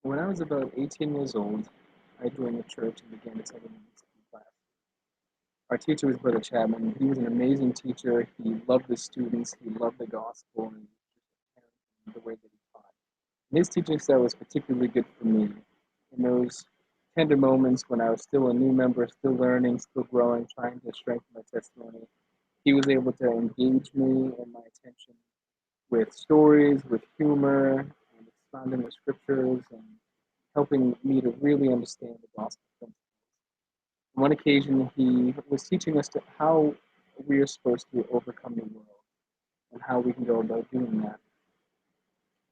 When I was about 18 years old, I joined the church and began attending a music class. Our teacher was Brother Chapman. He was an amazing teacher. He loved the students. He loved the gospel and the way that he taught. And his teaching style was particularly good for me. In those tender moments when I was still a new member, still learning, still growing, trying to strengthen my testimony, he was able to engage me and my attention with stories, with humor, and expounding the scriptures and helping me to really understand the gospel principles. On one occasion, he was teaching us how we are supposed to overcome the world and how we can go about doing that.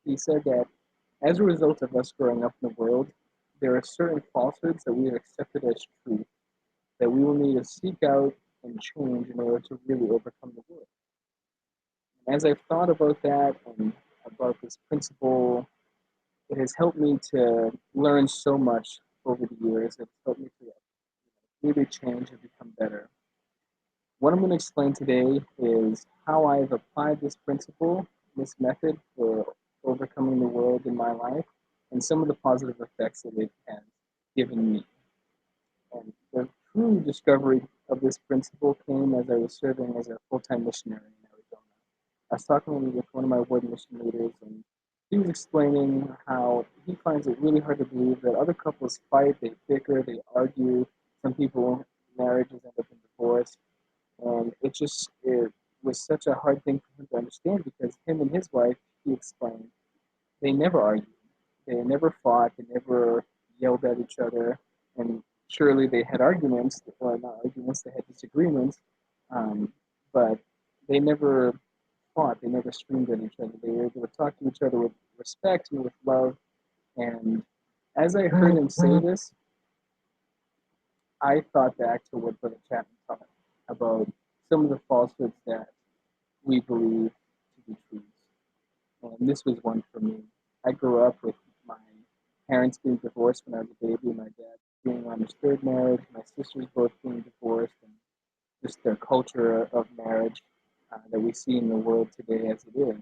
He said that as a result of us growing up in the world, there are certain falsehoods that we have accepted as truth that we will need to seek out and change in order to really overcome the world. And as I've thought about that and about this principle, it has helped me to learn so much over the years. It's helped me to really change and become better. What I'm going to explain today is how I've applied this principle, this method for overcoming the world in my life, and some of the positive effects that it has given me. And the true discovery of this principle came as I was serving as a full-time missionary in Arizona. I was talking with one of my ward mission leaders, and he was explaining how he finds it really hard to believe that other couples fight, they bicker, they argue. Some people, marriages end up in divorce, and it was such a hard thing for him to understand because him and his wife, he explained, they never argued. They never fought. They never yelled at each other. And surely they had arguments, or not arguments, they had disagreements, um, but they never fought. They never screamed at each other. They were able to talk to each other with respect and with love. And as I heard him say this, I thought back to what Brother Chapman taught about some of the falsehoods that we believe to be truths. And this was one for me. I grew up with my parents being divorced when I was a baby, my dad being on his third marriage, my sisters both being divorced, and just the culture of marriage that we see in the world today as it is.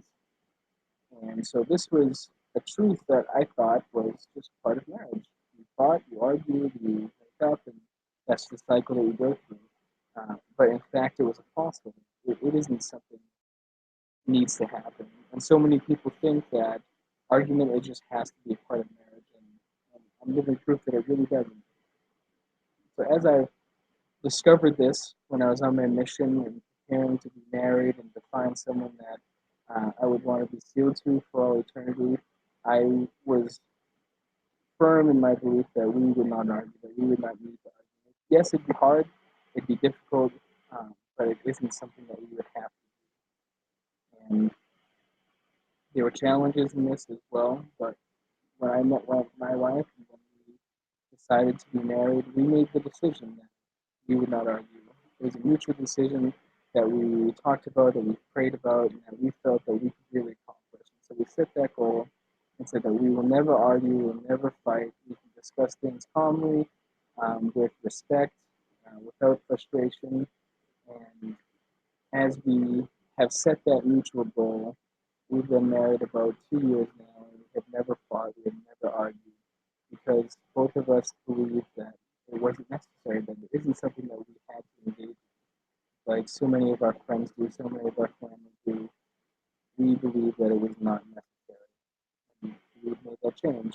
And so this was a truth that I thought was just part of marriage. You fought, you argued, you make up, and that's the cycle that you go through. But in fact, it was a falsehood. It isn't something that needs to happen. And so many people think that argument it just has to be a part of marriage, and I'm living proof that it really doesn't. So as I discovered this when I was on my mission and preparing to be married and to find someone that I would want to be sealed to for all eternity, I was firm in my belief that we would not argue, that we would not need to argue. Yes, it'd be hard, it'd be difficult, but it isn't something that we would have to do. And there were challenges in this as well, but when I met my wife and when we decided to be married, we made the decision that we would not argue. It was a mutual decision that we talked about, that we prayed about, and that we felt that we could really accomplish. And so we set that goal and said that we will never argue, we will never fight. We can discuss things calmly, with respect, without frustration. And as we have set that mutual goal, we've been married about 2 years now, and we have never fought, we have never argued, because both of us believe that it wasn't necessary, that it isn't something that we had to engage in. Like so many of our friends do, so many of our family do, we believe that it was not necessary. And we've made that change.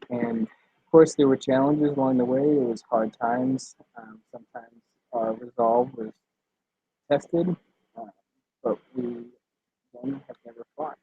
And of course, there were challenges along the way. It was hard times. Sometimes our resolve was tested, uh, but we then have never fought.